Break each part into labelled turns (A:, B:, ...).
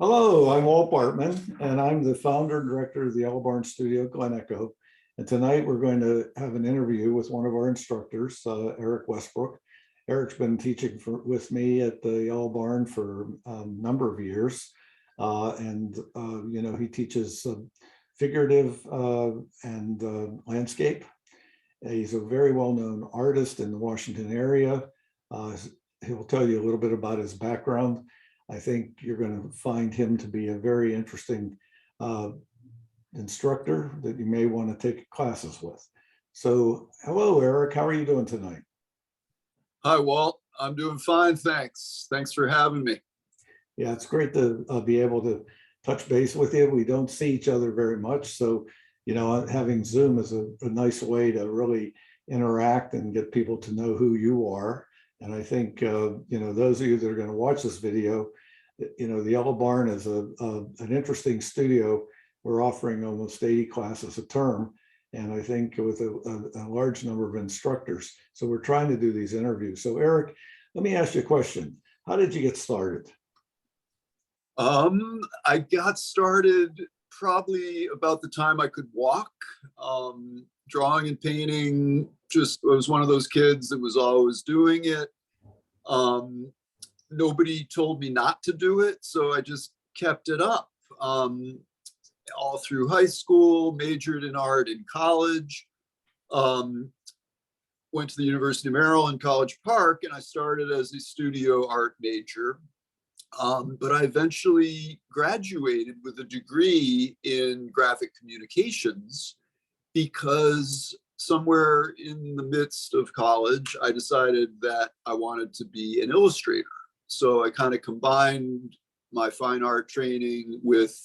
A: Hello, I'm Walt Bartman, and I'm the founder and director of the Yellow Barn Studio, Glen Echo. And tonight we're going to have an interview with one of our instructors, Eric Westbrook. Eric's been teaching with me at the Yellow Barn for a number of years. He teaches figurative and landscape. He's a very well-known artist in the Washington area. He'll tell you a little bit about his background. I think you're going to find him to be a very interesting instructor that you may want to take classes with. So, hello, Eric. How are you doing tonight?
B: Hi, Walt. I'm doing fine, thanks. Thanks for having me.
A: Yeah, it's great to be able to touch base with you. We don't see each other very much, so having Zoom is a nice way to really interact and get people to know who you are. And I think those of you that are going to watch this video, the Yellow Barn is an interesting studio. We're offering almost 80 classes a term, and I think with a large number of instructors. So we're trying to do these interviews. So Eric, let me ask you a question. How did you get started?
B: I got started probably about the time I could walk. Drawing and painting, I was one of those kids that was always doing it. Nobody told me not to do it, so I just kept it up. All through high school, majored in art in college, went to the University of Maryland, College Park, and I started as a studio art major. But I eventually graduated with a degree in graphic communications because somewhere in the midst of college, I decided that I wanted to be an illustrator. So I kind of combined my fine art training with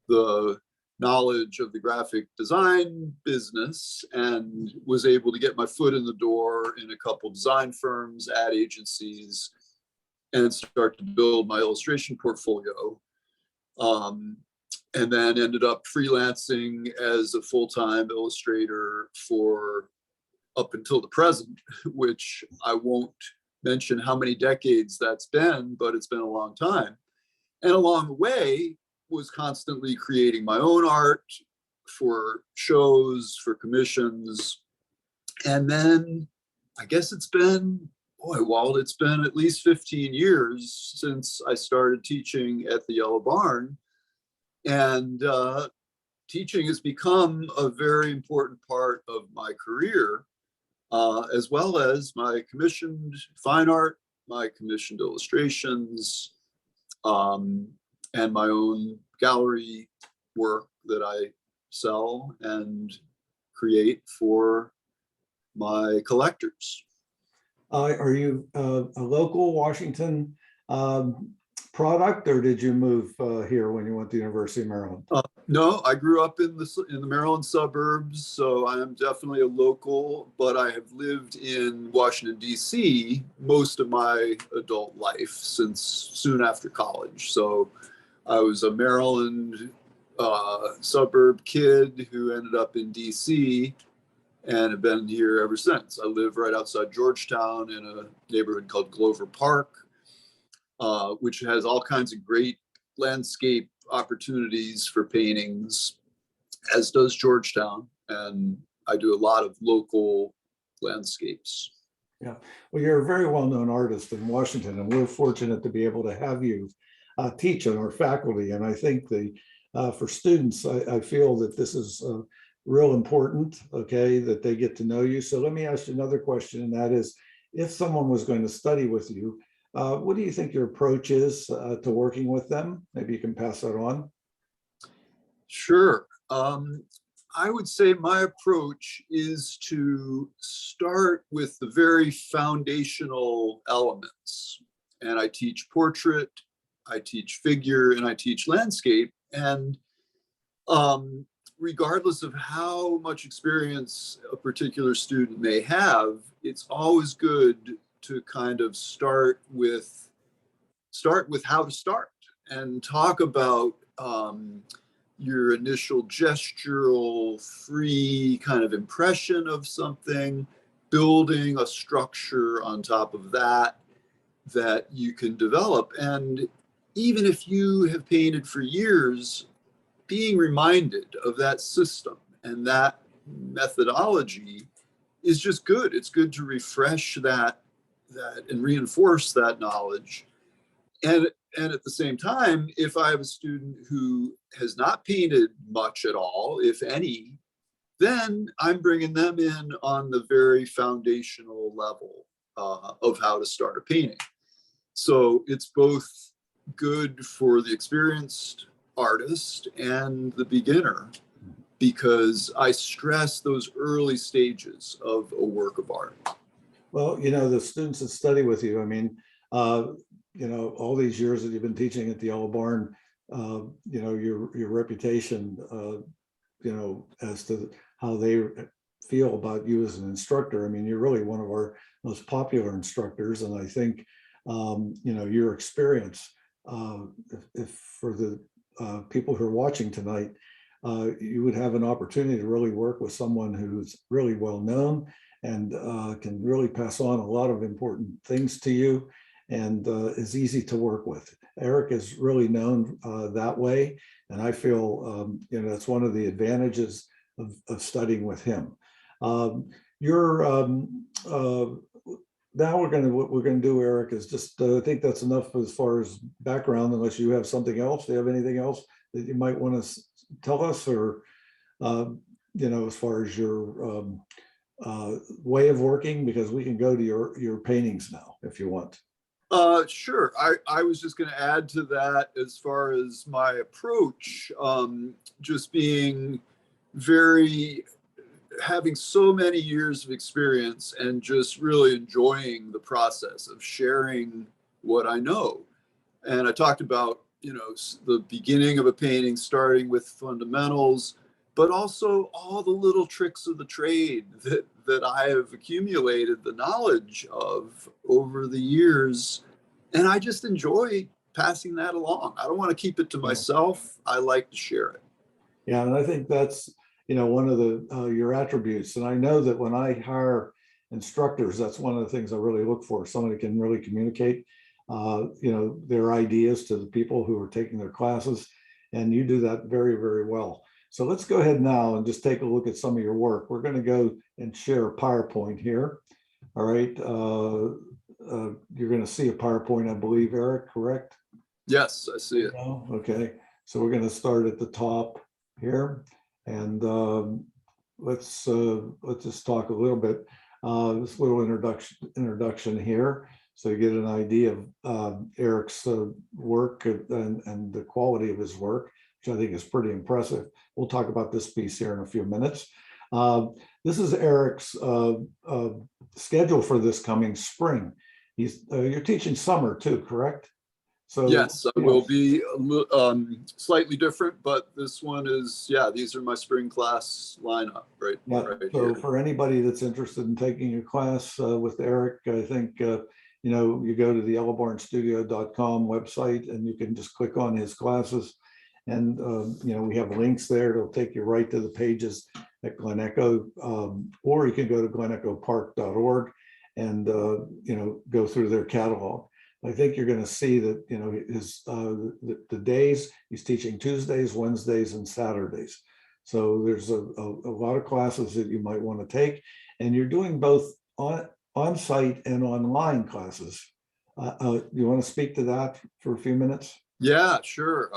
B: the knowledge of the graphic design business and was able to get my foot in the door in a couple design firms, ad agencies, and start to build my illustration portfolio. And then ended up freelancing as a full-time illustrator for up until the present, which I won't mention how many decades that's been, but it's been a long time. And along the way was constantly creating my own art for shows, for commissions. And then I guess it's been at least 15 years since I started teaching at the Yellow Barn. And teaching has become a very important part of my career, as well as my commissioned fine art, my commissioned illustrations, and my own gallery work that I sell and create for my collectors.
A: Are you a local Washington product, or did you move here when you went to the University of Maryland?
B: No, I grew up in the Maryland suburbs, so I am definitely a local, but I have lived in Washington, D.C. most of my adult life since soon after college. So I was a Maryland suburb kid who ended up in D.C. and have been here ever since. I live right outside Georgetown in a neighborhood called Glover Park, which has all kinds of great landscape opportunities for paintings, as does Georgetown. And I do a lot of local landscapes.
A: Yeah, well, you're a very well-known artist in Washington, and we're fortunate to be able to have you teach on our faculty. And I think for students, I feel that this is real important, okay, that they get to know you. So let me ask you another question, and that is, if someone was going to study with you, what do you think your approach is to working with them? Maybe you can pass that on.
B: Sure. I would say my approach is to start with the very foundational elements. And I teach portrait, I teach figure, and I teach landscape. And regardless of how much experience a particular student may have, it's always good to kind of start with how to start and talk about your initial gestural free kind of impression of something, building a structure on top of that you can develop. And even if you have painted for years, being reminded of that system and that methodology is just good. It's good to refresh that and reinforce that knowledge. And at the same time, if I have a student who has not painted much at all, if any, then I'm bringing them in on the very foundational level of how to start a painting. So it's both good for the experienced artist and the beginner, because I stress those early stages of a work of art.
A: Well, the students that study with you, I mean, all these years that you've been teaching at the Yellow Barn, your reputation, as to how they feel about you as an instructor. I mean, you're really one of our most popular instructors, and I think, your experience, if for the people who are watching tonight, you would have an opportunity to really work with someone who's really well known and can really pass on a lot of important things to you, and is easy to work with. Eric is really known that way, and I feel that's one of the advantages of studying with him. Now what we're gonna do, Eric, is just I think that's enough as far as background, unless you have something else. Do you have anything else that you might want to tell us, or as far as your way of working, because we can go to your paintings now if you want.
B: Sure. I was just going to add to that as far as my approach, just being having so many years of experience and just really enjoying the process of sharing what I know. And I talked about, the beginning of a painting, starting with fundamentals, but also all the little tricks of the trade that I have accumulated the knowledge of over the years. And I just enjoy passing that along. I don't want to keep it to myself. I like to share it.
A: Yeah, and I think that's, one of your attributes. And I know that when I hire instructors, that's one of the things I really look for. Somebody can really communicate, their ideas to the people who are taking their classes. And you do that very, very well. So let's go ahead now and just take a look at some of your work. We're going to go and share a PowerPoint here. All right. You're going to see a PowerPoint, I believe, Eric, correct?
B: Yes, I see it.
A: Okay. So we're going to start at the top here. And let's just talk a little bit, this little introduction here, so you get an idea of Eric's work and the quality of his work, which I think is pretty impressive. We'll talk about this piece here in a few minutes. This is Eric's schedule for this coming spring. You're teaching summer too, correct? So
B: yes, I will be slightly different, but this one is, these are my spring class lineup right
A: so
B: here.
A: For anybody that's interested in taking a class with Eric, I think, you go to the yellowbarnstudio.com website and you can just click on his classes. And, we have links there. It'll take you right to the pages at Glen Echo, or you can go to glenechopark.org and, go through their catalog. I think you're going to see that, his the days he's teaching Tuesdays, Wednesdays, and Saturdays. So there's a lot of classes that you might want to take, and you're doing both on-site and online classes. You want to speak to that for a few minutes?
B: Yeah, sure.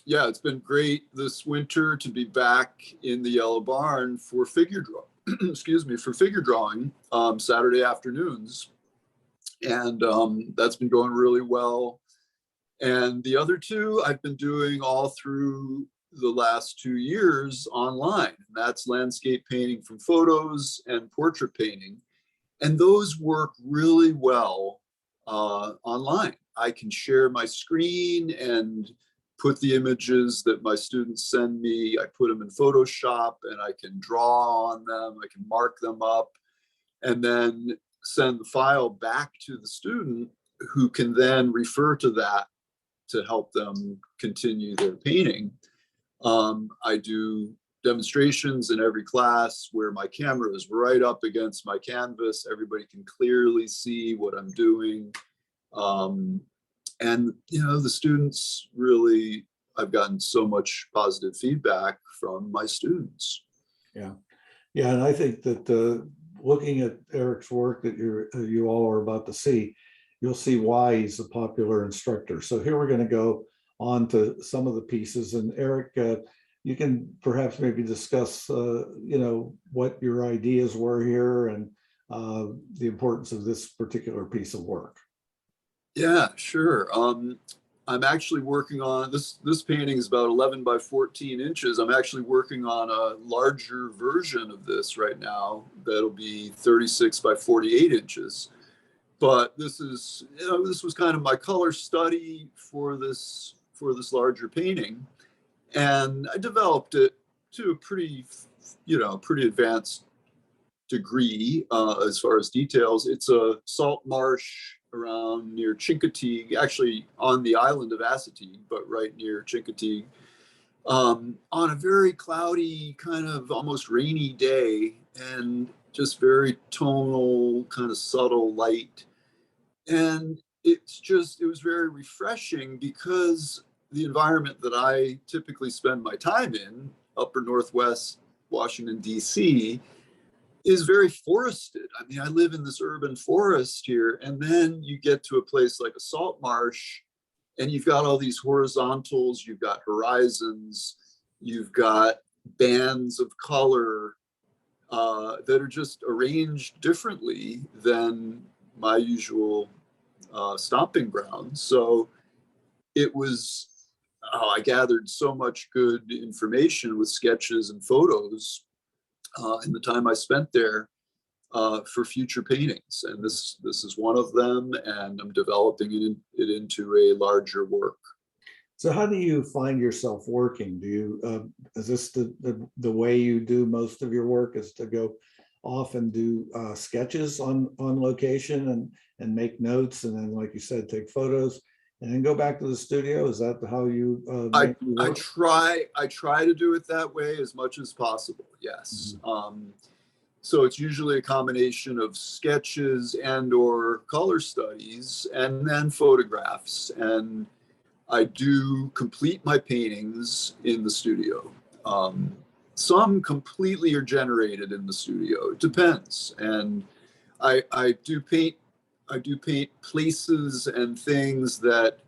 B: It's been great this winter to be back in the Yellow Barn for figure drawing Saturday afternoons. And that's been going really well. And the other two I've been doing all through the last 2 years online. And that's landscape painting from photos and portrait painting. And those work really well online. I can share my screen and put the images that my students send me. I put them in Photoshop and I can draw on them. I can mark them up and then send the file back to the student, who can then refer to that to help them continue their painting. I do demonstrations in every class where my camera is right up against my canvas. Everybody can clearly see what I'm doing. And, the students really, I've gotten so much positive feedback from my students.
A: Yeah. Yeah. And I think that looking at Eric's work that you all are about to see, you'll see why he's a popular instructor. So here we're going to go on to some of the pieces. And Eric, you can perhaps maybe discuss, what your ideas were here and the importance of this particular piece of work.
B: Yeah, sure. I'm actually working on this painting is about 11 by 14 inches. I'm actually working on a larger version of this right now that'll be 36 by 48 inches. But this is, this was kind of my color study for this larger painting. And I developed it to a pretty advanced degree as far as details. It's a salt marsh around near Chincoteague, actually on the island of Assateague, but right near Chincoteague, on a very cloudy, kind of almost rainy day, and just very tonal, kind of subtle light. And it was very refreshing because the environment that I typically spend my time in, upper Northwest Washington, D.C., is very forested. I mean, I live in this urban forest here, and then you get to a place like a salt marsh, and you've got all these horizontals, you've got horizons, you've got bands of color that are just arranged differently than my usual stomping ground. So it was, I gathered so much good information with sketches and photos in the time I spent there for future paintings. And this is one of them, and I'm developing it into a larger work.
A: So how do you find yourself working? Do you, is this the way you do most of your work, is to go off and do sketches on location and make notes, and then, like you said, take photos and then go back to the studio? Is that how you
B: I
A: work?
B: try to do it that way as much as possible. Yes. So it's usually a combination of sketches and or color studies and then photographs. And I do complete my paintings in the studio. Some completely are generated in the studio. It depends. And I do paint places and things that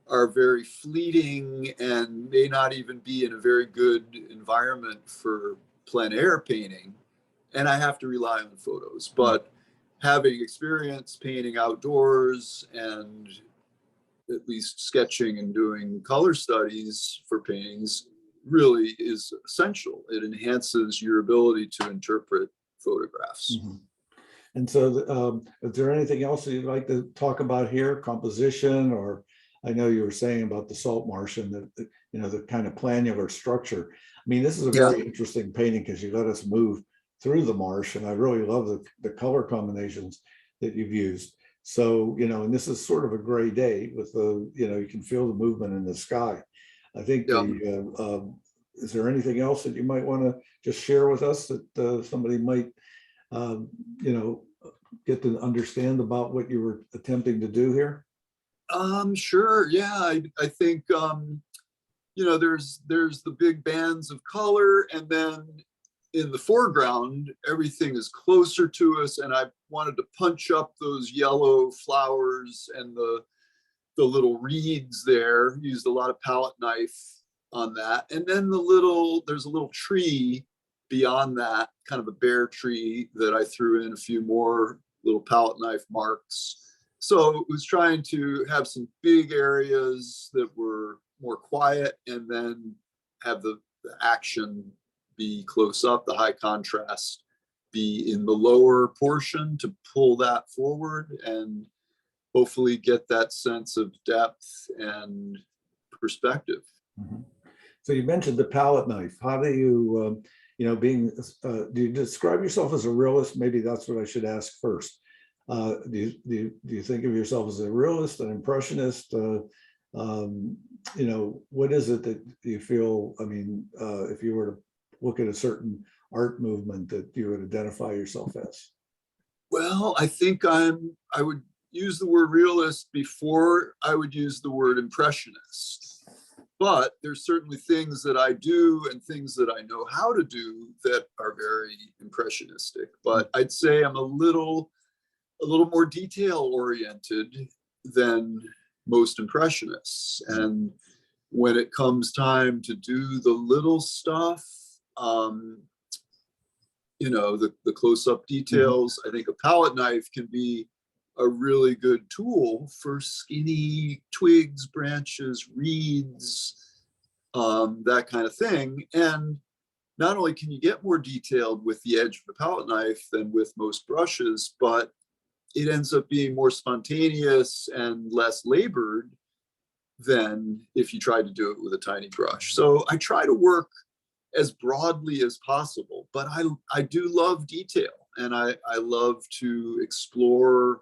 B: are very fleeting and may not even be in a very good environment for plein air painting. And I have to rely on photos. But having experience painting outdoors and at least sketching and doing color studies for paintings really is essential. It enhances your ability to interpret photographs.
A: Mm-hmm. And so is there anything else that you'd like to talk about here? Composition, or I know you were saying about the salt marsh and the kind of planular structure. I mean, this is a very interesting painting because you let us move through the marsh, and I really love the color combinations that you've used. So, and this is sort of a gray day with you can feel the movement in the sky. I think is there anything else that you might want to just share with us that somebody might, get to understand about what you were attempting to do here?
B: Sure. Yeah. I think, there's the big bands of color, and then in the foreground, everything is closer to us. And I wanted to punch up those yellow flowers and the little reeds there, used a lot of palette knife on that. And then there's a little tree beyond that, kind of a bare tree that I threw in a few more little palette knife marks. So it was trying to have some big areas that were more quiet, and then have the action be close up, the high contrast be in the lower portion to pull that forward and hopefully get that sense of depth and perspective.
A: Mm-hmm. So you mentioned the palette knife. How do you, do you describe yourself as a realist? Maybe that's what I should ask first. Do you think of yourself as a realist, an impressionist? What is it that you feel? I mean, if you were to look at a certain art movement that you would identify yourself as?
B: Well, I think I would use the word realist before I would use the word impressionist. But there's certainly things that I do and things that I know how to do that are very impressionistic. But I'd say I'm a little more detail oriented than most impressionists. And when it comes time to do the little stuff, you know, the close-up details, I think a palette knife can be a really good tool for skinny twigs, branches, reeds, that kind of thing. And not only can you get more detailed with the edge of the palette knife than with most brushes, but it ends up being more spontaneous and less labored than if you tried to do it with a tiny brush. So I try to work as broadly as possible, but I do love detail, and I love to explore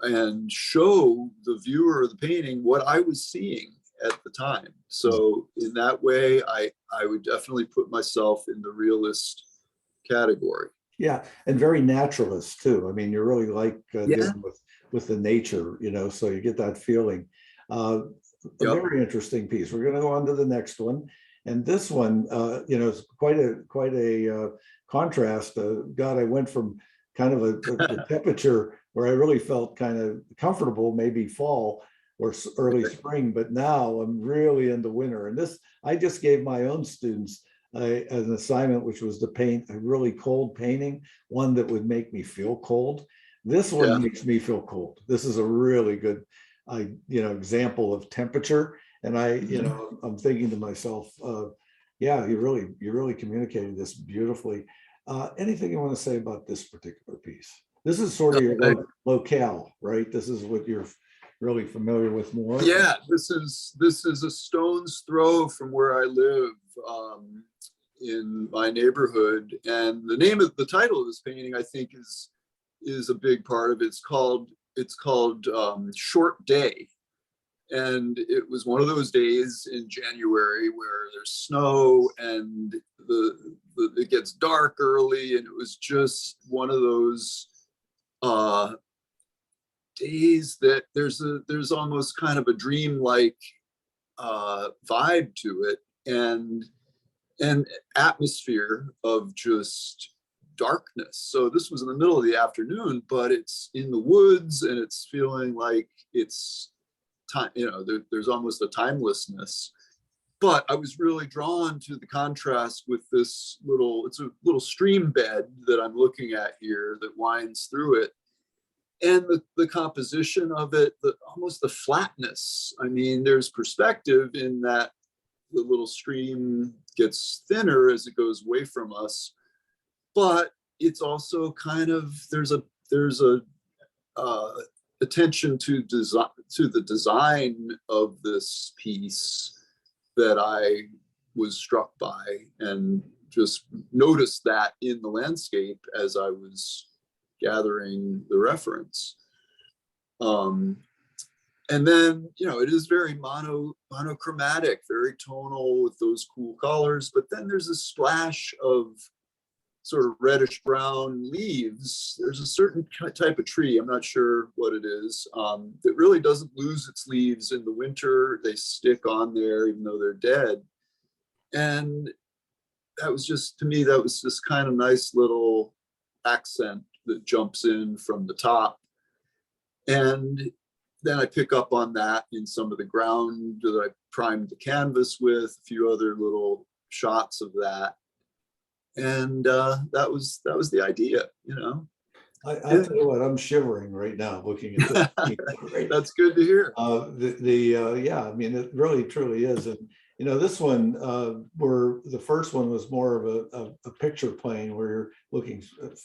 B: and show the viewer of the painting what I was seeing at the time. So in that way, I would definitely put myself in the realist category.
A: Yeah, and very naturalist too. I mean, you really like
B: Yeah.
A: dealing with the nature, you know, so you get that feeling. A very interesting piece. We're going to go on to the next one, and this one, you know, is quite a contrast. God, I went from kind of a temperature where I really felt kind of comfortable, maybe fall or early spring, but now I'm really into winter. And this, I just gave my own students an assignment, which was to paint a really cold painting, one that would make me feel cold. This one makes me feel cold. This is a really good, you know, example of temperature. And you know, I'm thinking to myself, yeah, you really communicated this beautifully. Anything you want to say about this particular piece? This is sort of your locale, right? This is what you're really familiar with more.
B: Yeah, this is a stone's throw from where I live, in my neighborhood. And the title of this painting, I think, is a big part of it. It's called Short Day. And it was one of those days in January where there's snow and it gets dark early, and it was just one of those days that there's almost kind of a dreamlike vibe to it, and atmosphere of just darkness. So this was in the middle of the afternoon, but it's in the woods, and it's feeling like it's time, you know, there's almost a timelessness. But I was really drawn to the contrast with it's a little stream bed that I'm looking at here that winds through it. And the composition of it, almost the flatness. I mean, there's perspective in that the little stream gets thinner as it goes away from us, but it's also kind of, there's a attention to the design of this piece that I was struck by, and just noticed that in the landscape as I was gathering the reference. And then, you know, it is very monochromatic, very tonal with those cool colors, but then there's a splash of sort of reddish brown leaves. There's a certain type of tree, I'm not sure what it is, that really doesn't lose its leaves in the winter. They stick on there even though they're dead. And that was just, to me, that was just kind of nice little accent that jumps in from the top. And then I pick up on that in some of the ground that I primed the canvas with, a few other little shots of that. And that was the idea, you know.
A: I tell you what, I'm shivering right now looking at this.
B: That's good to hear.
A: Yeah, I mean, it really truly is. And you know, this one, where the first one was more of a picture plane where you're looking,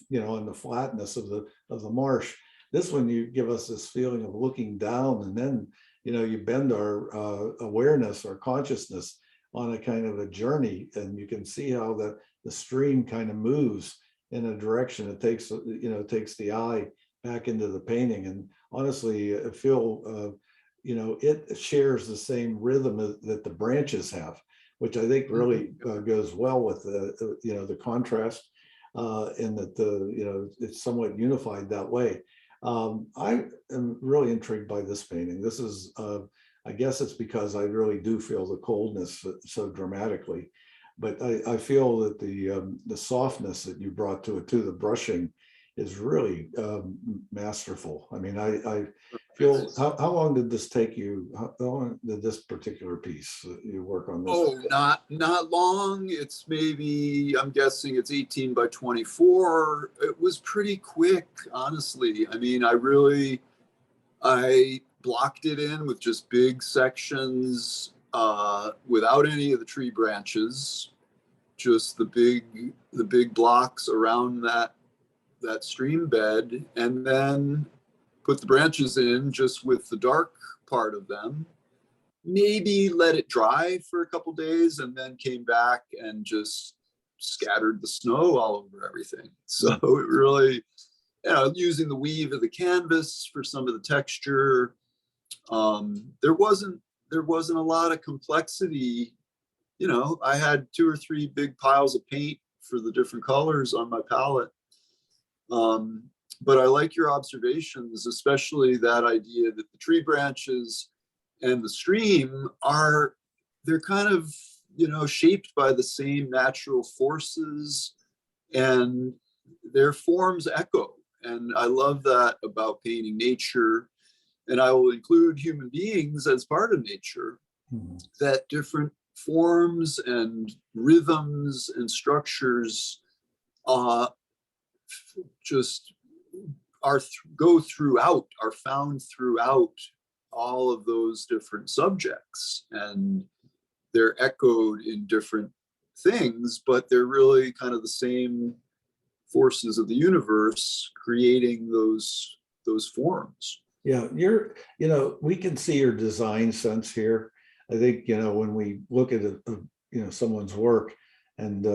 A: you know, on the flatness of the marsh. This one, you give us this feeling of looking down, and then, you know, you bend our awareness or consciousness on a kind of a journey, and you can see how the stream kind of moves in a direction. It takes, you know, takes the eye back into the painting. And honestly, I feel, you know, it shares the same rhythm that the branches have, which I think really goes well with the you know, the contrast, and that you know, it's somewhat unified that way. I am really intrigued by this painting. This is, I guess it's because I really do feel the coldness so dramatically, but I feel that the softness that you brought to it too, the brushing, is really masterful. I mean, I feel, how long did this take you? How long did this particular piece you work on this?
B: Oh, not long. It's maybe, I'm guessing it's 18 by 24. It was pretty quick, honestly. I mean, I blocked it in with just big sections, without any of the tree branches, just the big blocks around that stream bed, and then put the branches in just with the dark part of them. Maybe let it dry for a couple days, and then came back and just scattered the snow all over everything. So it really, using the weave of the canvas for some of the texture. There wasn't a lot of complexity. I had 2 or 3 big piles of paint for the different colors on my palette. But I like your observations, especially that idea that the tree branches and the stream they're kind of, shaped by the same natural forces, and their forms echo. And I love that about painting nature. And I will include human beings as part of nature, that different forms and rhythms and structures just are found throughout all of those different subjects, and they're echoed in different things, but they're really kind of the same forces of the universe creating those forms.
A: Yeah, we can see your design sense here. I think, when we look at someone's work and,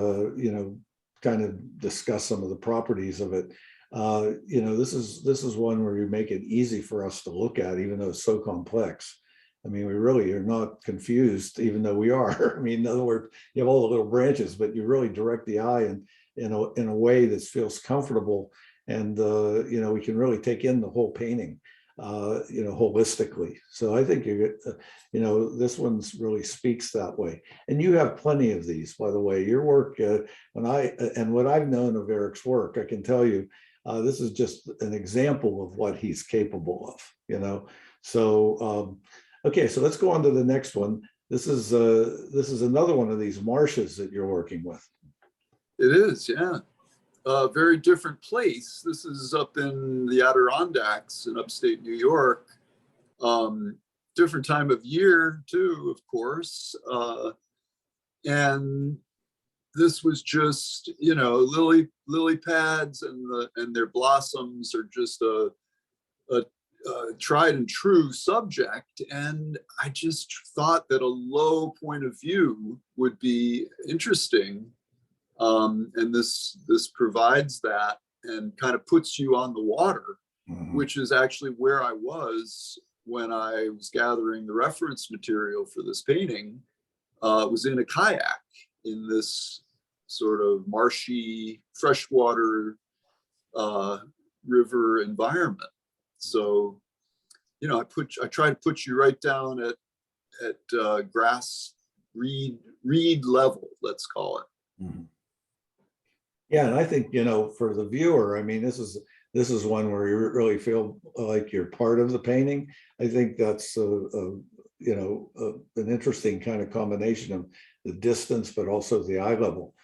A: kind of discuss some of the properties of it, this is one where you make it easy for us to look at, even though it's so complex. I mean, we really are not confused, even though we are. I mean, in other words, you have all the little branches, but you really direct the eye in a way that feels comfortable. And, we can really take in the whole painting, holistically. So I think this one's really speaks that way. And you have plenty of these, by the way. Your work, what I've known of Eric's work, I can tell you, this is just an example of what he's capable of, So, okay, so let's go on to the next one. This is another one of these marshes that you're working with.
B: It is, yeah. A very different place. This is up in the Adirondacks in upstate New York. Different time of year too, of course. And this was just, lily pads, and their blossoms are just a tried and true subject. And I just thought that a low point of view would be interesting. And this provides that and kind of puts you on the water, which is actually where I was when I was gathering the reference material for this painting. Was in a kayak in this sort of marshy, freshwater river environment. So, I try to put you right down at grass reed level, let's call it.
A: Yeah, and I think, for the viewer, I mean, this is one where you really feel like you're part of the painting. I think that's an interesting kind of combination of the distance, but also the eye level.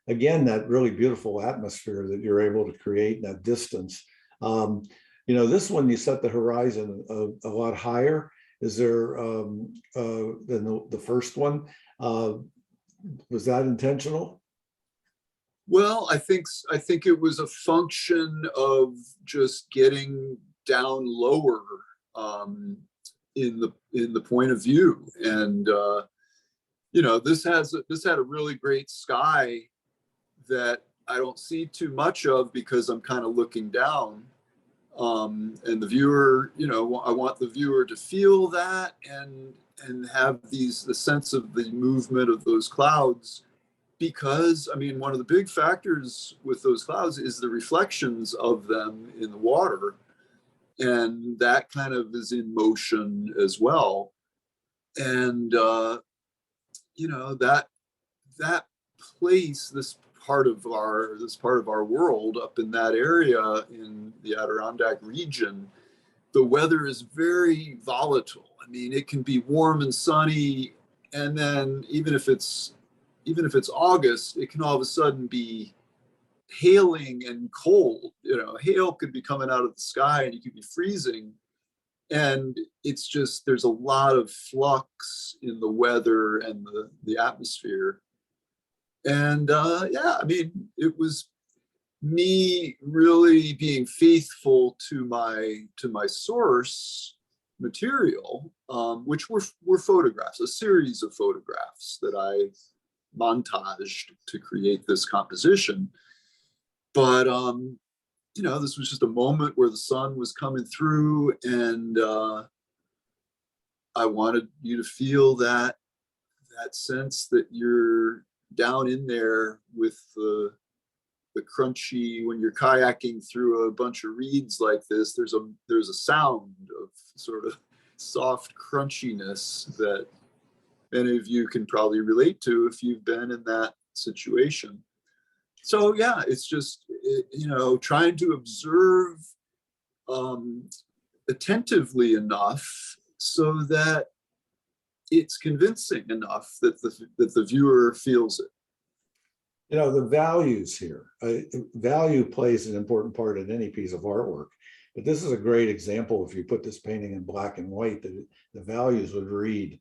A: Again, that really beautiful atmosphere that you're able to create in that distance. This one, you set the horizon a lot higher. Is there than the first one? Was that intentional?
B: Well, I think it was a function of just getting down lower in the point of view, and this had a really great sky that I don't see too much of because I'm kind of looking down, and the viewer, I want the viewer to feel that and have the sense of the movement of those clouds. Because, I mean, one of the big factors with those clouds is the reflections of them in the water. and that kind of is in motion as well. And that place, this part of our world up in that area in the Adirondack region, the weather is very volatile. I mean, it can be warm and sunny, and then even if it's August, it can all of a sudden be hailing and cold. Hail could be coming out of the sky and you could be freezing. And it's just, there's a lot of flux in the weather and the atmosphere. And I mean, it was me really being faithful to my source material, which were photographs, a series of photographs that I montaged to create this composition. But this was just a moment where the sun was coming through, and I wanted you to feel that sense that you're down in there with the crunchy. When you're kayaking through a bunch of reeds like this, there's a sound of sort of soft crunchiness that many of you can probably relate to if you've been in that situation. So yeah, it's just, trying to observe attentively enough so that it's convincing enough that the viewer feels it.
A: The values here, value plays an important part in any piece of artwork, but this is a great example. If you put this painting in black and white, the values would read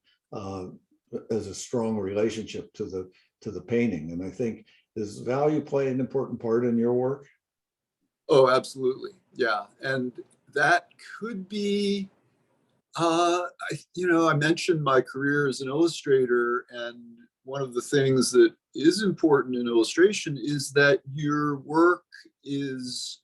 A: as a strong relationship to the painting. And I think, does value play an important part in your work?
B: Oh, absolutely. Yeah. And that could be, I mentioned my career as an illustrator, and one of the things that is important in illustration is that your work is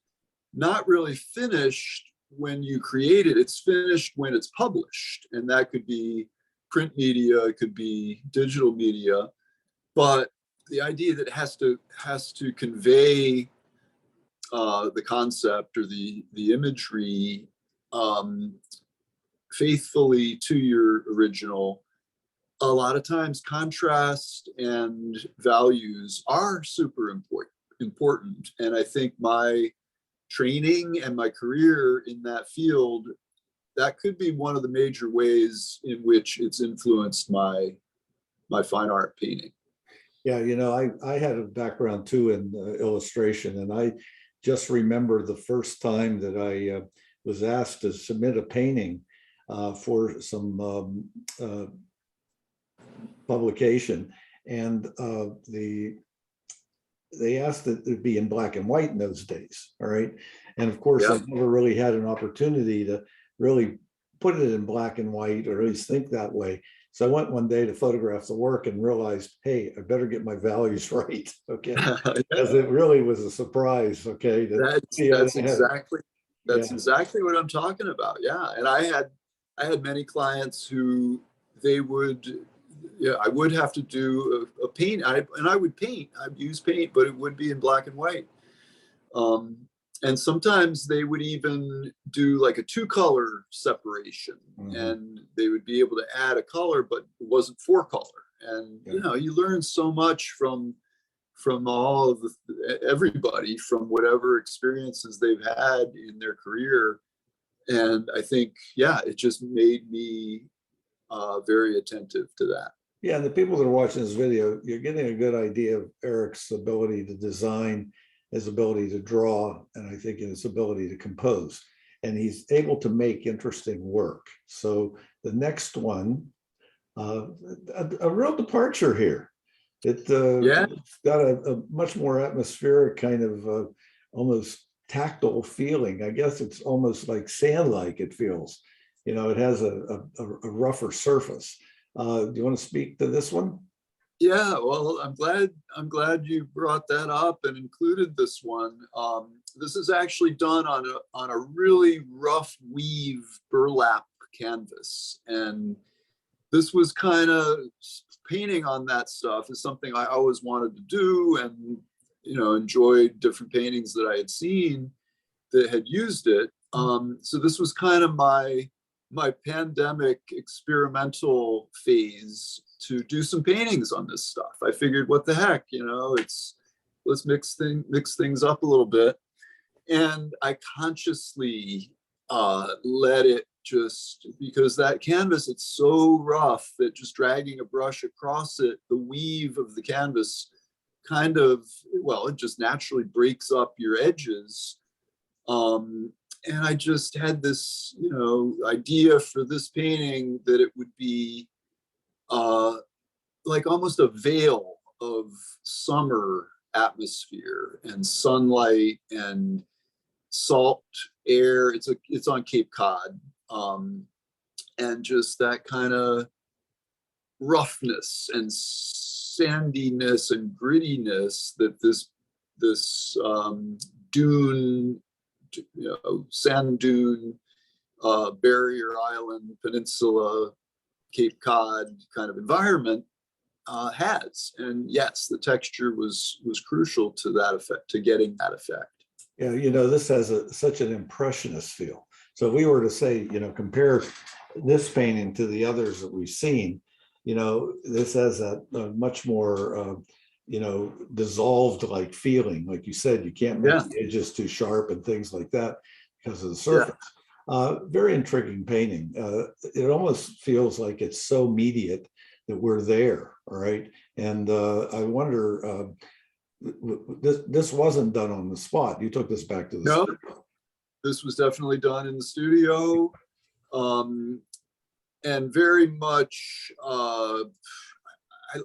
B: not really finished when you create it. It's finished when it's published. And that could be print media, it could be digital media, but the idea that it has to convey the concept or the imagery faithfully to your original. A lot of times contrast and values are super important. And I think my training and my career in that field, that could be one of the major ways in which it's influenced my fine art painting.
A: Yeah, I had a background too in illustration, and I just remember the first time that I was asked to submit a painting for some publication, and they asked that it be in black and white in those days. All right, and of course, I never really had an opportunity to really put it in black and white, or at least think that way. So I went one day to photograph the work and realized, hey, I better get my values right, okay? Because it really was a surprise, okay?
B: That's exactly what I'm talking about. Yeah, and I had many clients who they would, I would have to do a paint, and I would paint. I'd use paint, but it would be in black and white. And sometimes they would even do like a 2-color separation, and they would be able to add a color, but it wasn't 4-color. And you learn so much from all of everybody, from whatever experiences they've had in their career. And I think, it just made me very attentive to that.
A: Yeah, and the people that are watching this video, you're getting a good idea of Eric's ability to design, his ability to draw, and I think his ability to compose. And he's able to make interesting work. So the next one, a real departure here. It's got a much more atmospheric kind of almost tactile feeling. I guess it's almost like sand-like it feels. It has a rougher surface. Do you want to speak to this one?
B: Yeah, well, I'm glad you brought that up and included this one. This is actually done on a really rough weave burlap canvas, and this was kind of, painting on that stuff is something I always wanted to do, and enjoyed different paintings that I had seen that had used it. So this was kind of my pandemic experimental phase to do some paintings on this stuff. I figured, what the heck, let's mix things up a little bit. And I consciously let it, just because that canvas, it's so rough that just dragging a brush across it, the weave of the canvas kind of, well, it just naturally breaks up your edges. And I just had this, idea for this painting that it would be like almost a veil of summer atmosphere and sunlight and salt air. It's on Cape Cod, and just that kind of roughness and sandiness and grittiness that this dune, sand dune, barrier island, peninsula, Cape Cod kind of environment has. And yes, the texture was crucial to that effect, to getting that effect.
A: Yeah, this has such an impressionist feel. So if we were to say, compare this painting to the others that we've seen, this has a much more, dissolved like feeling. Like you said, you can't make the edges too sharp and things like that because of the surface. Very intriguing painting. It almost feels like it's so immediate that we're there. All right. And I wonder, this wasn't done on the spot. You took this back to the studio.
B: This was definitely done in the studio. And very much,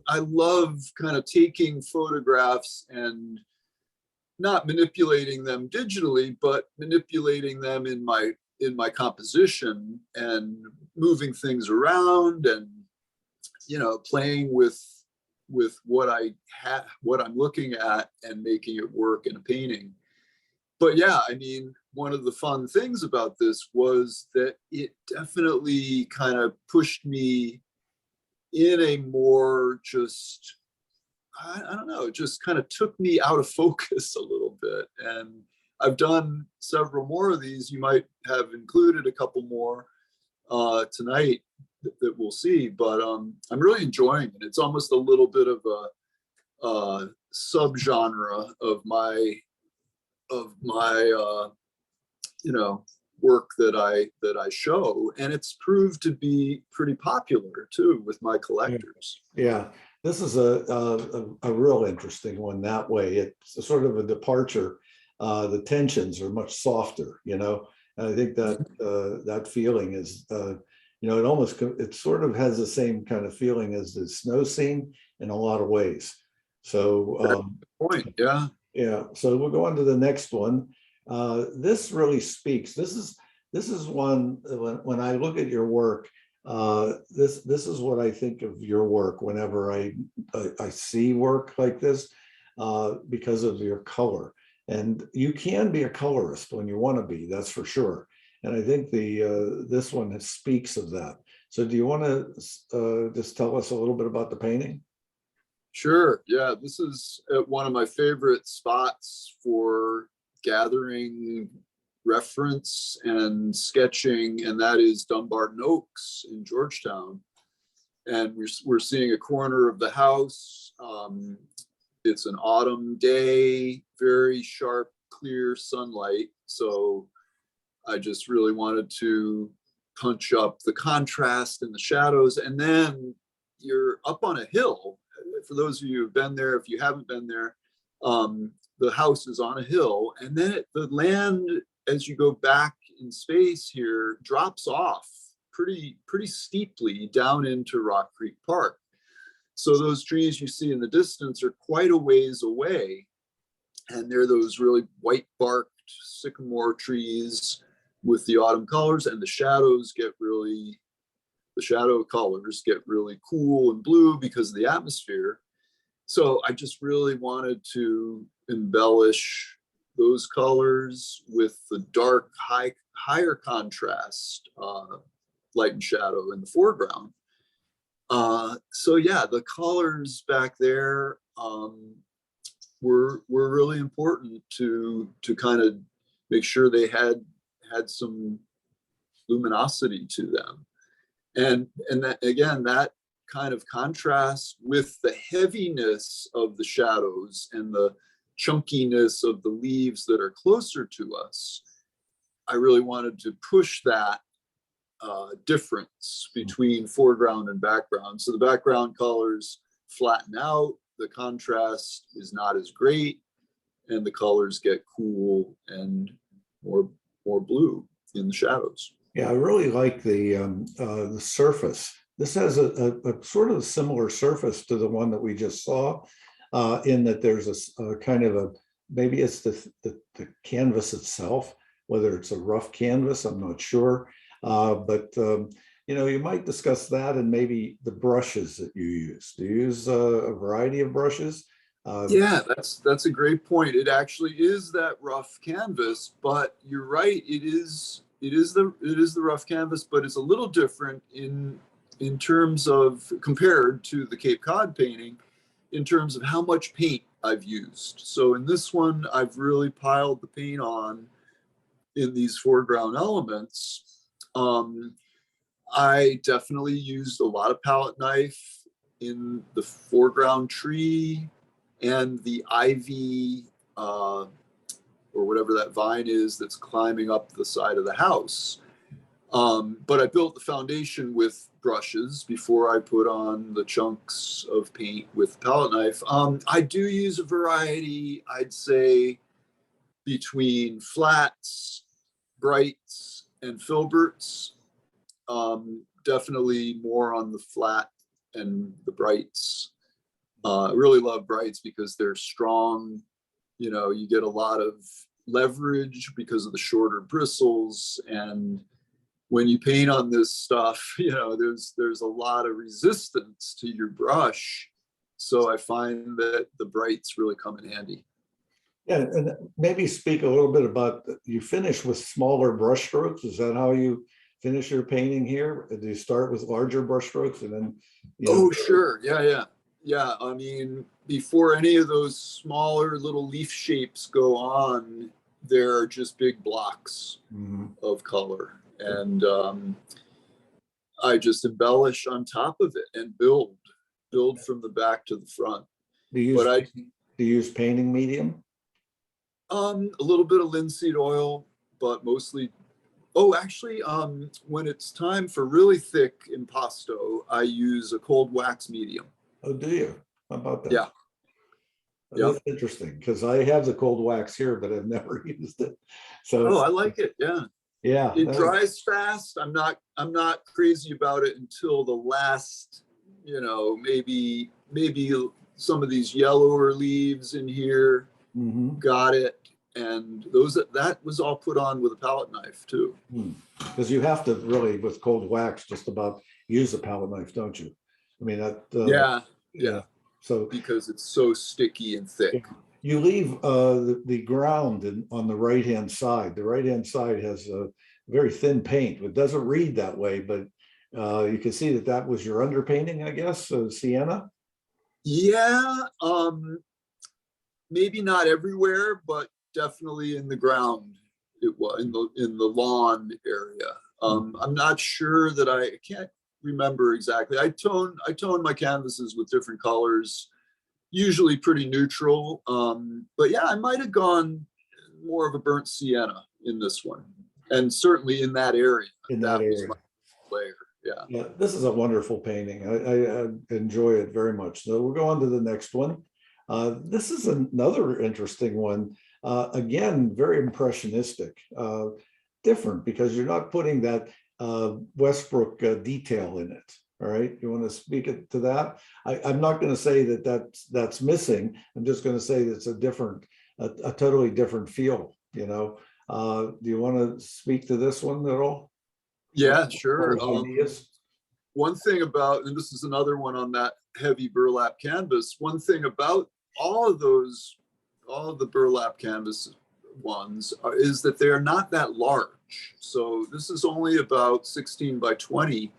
B: I love kind of taking photographs and not manipulating them digitally, but manipulating them in my composition and moving things around and, playing with what I'm looking at and making it work in a painting. But yeah, one of the fun things about this was that it definitely kind of pushed me in a more just, I don't know, it just kind of took me out of focus a little bit. And I've done several more of these. You might have included a couple more tonight that we'll see, but I'm really enjoying it. It's almost a little bit of a subgenre of my work that I show, and it's proved to be pretty popular too with my collectors.
A: Yeah, this is a real interesting one that way. It's sort of a departure. The tensions are much softer, and I think that that feeling is, it sort of has the same kind of feeling as the snow scene in a lot of ways. So
B: point, yeah.
A: Yeah, so we'll go on to the next one. This really speaks. This is one, when I look at your work, this is what I think of your work whenever I see work like this, because of your color. And you can be a colorist when you want to be, that's for sure. And I think this one speaks of that. So do you want to just tell us a little bit about the painting?
B: Sure. Yeah, this is one of my favorite spots for gathering reference and sketching, and that is Dumbarton Oaks in Georgetown. And we're seeing a corner of the house. It's an autumn day, very sharp, clear sunlight. So I just really wanted to punch up the contrast and the shadows. And then you're up on a hill. For those of you who've been there, if you haven't been there, the house is on a hill, and then the land, as you go back in space here, drops off pretty steeply down into Rock Creek Park. So those trees you see in the distance are quite a ways away, and they're those really white barked sycamore trees with the autumn colors, and the shadow colors get really cool and blue because of the atmosphere. So I just really wanted to embellish those colors with the dark, higher contrast, light and shadow in the foreground. So yeah, the colors back there were really important to kind of make sure they had had some luminosity to them. And that, again, that kind of contrast with the heaviness of the shadows and the chunkiness of the leaves that are closer to us. I really wanted to push that difference between foreground and background. So the background colors flatten out, the contrast is not as great, and the colors get cool and more blue in the shadows.
A: Yeah, I really like the surface. This has a sort of similar surface to the one that we just saw, in that there's a kind of a, maybe it's the canvas itself, whether it's a rough canvas, I'm not sure. But you know, you might discuss that and maybe the brushes that you use. Do you use a variety of brushes?
B: Yeah, that's a great point. It actually is that rough canvas, but you're right. It is the rough canvas, but it's a little different in terms of, compared to the Cape Cod painting, in terms of how much paint I've used. So in this one, I've really piled the paint on in these foreground elements. I definitely used a lot of palette knife in the foreground tree and the ivy, or whatever that vine is that's climbing up the side of the house. But I built the foundation with brushes before I put on the chunks of paint with palette knife. I do use a variety, I'd say, between flats, brights, and filberts. Definitely more on the flat and the brights. I really love brights because they're strong. You know, you get a lot of leverage because of the shorter bristles. And when you paint on this stuff, you know, there's a lot of resistance to your brush. So I find that the brights really come in handy.
A: Yeah, and maybe speak a little bit about, you finish with smaller brush strokes. Is that how you finish your painting here? Do you start with larger brush strokes and then, you know?
B: Oh, sure. Yeah. I mean, before any of those smaller little leaf shapes go on, there are just big blocks of color. And I just embellish on top of it and build from the back to the front.
A: Do you
B: But
A: use painting medium?
B: a little bit of linseed oil, but mostly, oh, actually, when it's time for really thick impasto, I use a cold wax medium.
A: Oh, do you? How about that?
B: Yeah.
A: That's interesting, because I have the cold wax here, but I've never used it. So
B: Oh, I like it. Yeah.
A: Yeah,
B: It dries fast. I'm not crazy about it until the last, you know, maybe some of these yellower leaves in here got it. And that was all put on with a palette knife too.
A: Because you have to really, with cold wax, just about use a palette knife, don't you? I mean, that.
B: Yeah.
A: So
B: because it's so sticky and thick.
A: You leave the ground on the right-hand side. The right-hand side has a very thin paint. It doesn't read that way, but you can see that was your underpainting, I guess, sienna.
B: Yeah, maybe not everywhere, but definitely in the ground. It was in the lawn area. I'm not sure that I can't remember exactly. I tone my canvases with different colors, usually pretty neutral. But yeah, I might have gone more of a burnt sienna in this one, and certainly in that area. That was my layer.
A: Yeah, this is a wonderful painting. I enjoy it very much. So we'll go on to the next one. This is another interesting one. Again, very impressionistic, different because you're not putting that Westbrook detail in it. All right, you want to speak to that? I'm not going to say that's missing. I'm just going to say it's a totally different feel. You know, do you want to speak to this one at all?
B: Yeah, sure.
A: Ideas?
B: One thing about, and this is another one on that heavy burlap canvas. One thing about all of the burlap canvas ones is that they're not that large. So this is only about 16 by 20.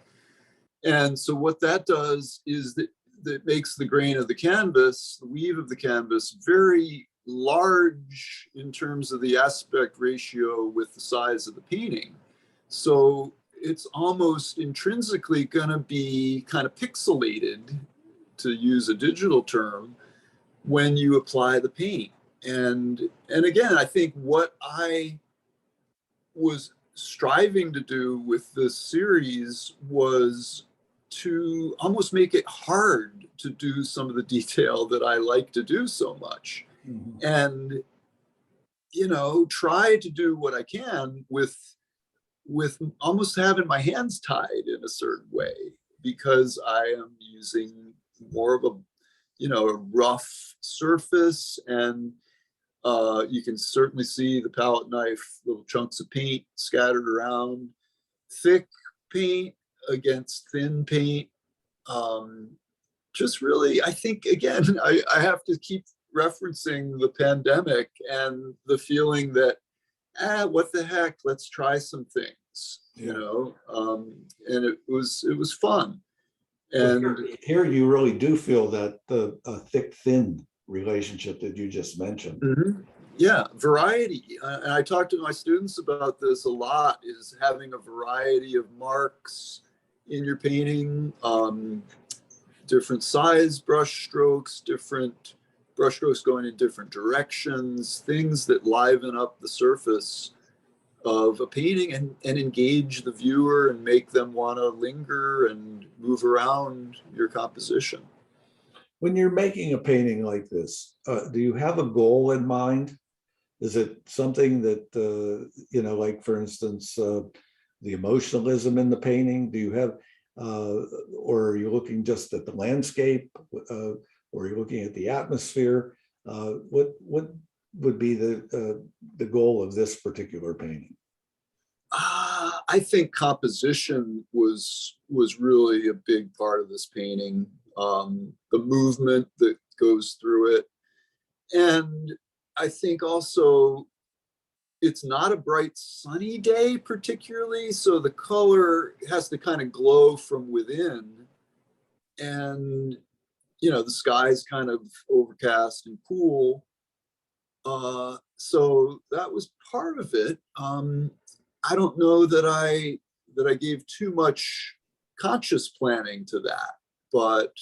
B: And so what that does is that makes the grain of the canvas, the weave of the canvas, very large in terms of the aspect ratio with the size of the painting. So it's almost intrinsically going to be kind of pixelated, to use a digital term, when you apply the paint. And again, I think what I was striving to do with this series was to almost make it hard to do some of the detail that I like to do so much.
A: Mhm.
B: And, you know, try to do what I can with almost having my hands tied in a certain way, because I am using more of a, you know, a rough surface. And you can certainly see the palette knife, little chunks of paint scattered around, thick paint against thin paint. Just really, I think, again, I have to keep referencing the pandemic and the feeling that, what the heck, let's try some things, you
A: Yeah.
B: know, and it was fun.
A: But
B: And
A: here you really do feel that the thick-thin relationship that you just mentioned.
B: mhm, yeah, variety. And I talk to my students about this a lot, is having a variety of marks in your painting, different size brush strokes, different brush strokes going in different directions, things that liven up the surface of a painting and engage the viewer and make them want to linger and move around your composition.
A: When you're making a painting like this, do you have a goal in mind? Is it something that, you know, like for instance, the emotionalism in the painting? Do you have, or are you looking just at the landscape, or are you looking at the atmosphere? What would be the goal of this particular painting?
B: I think composition was really a big part of this painting. The movement that goes through it, and I think also it's not a bright sunny day particularly, so the color has to kind of glow from within. And you know, the sky's kind of overcast and cool. So that was part of it. I don't know that I gave too much conscious planning to that, but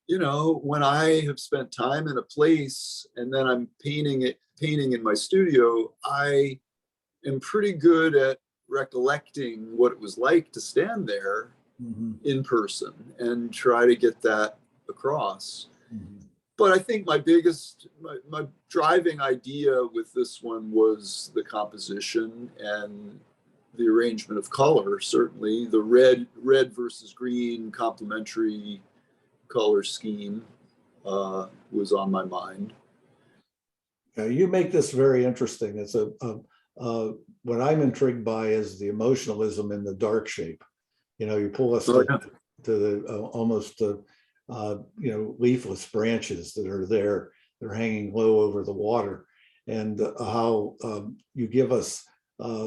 B: you know, when I have spent time in a place and then I'm painting in my studio, I am pretty good at recollecting what it was like to stand there
A: Mhm,
B: in person and try to get that across.
A: mhm.
B: But I think my driving idea with this one was the composition and the arrangement of color. Certainly the red versus green complementary color scheme was on my mind.
A: You make this very interesting. It's what I'm intrigued by is the emotionalism in the dark shape. You know, you pull us
B: Oh, yeah.
A: to the almost you know, leafless branches that are there. They're hanging low over the water, and how you give us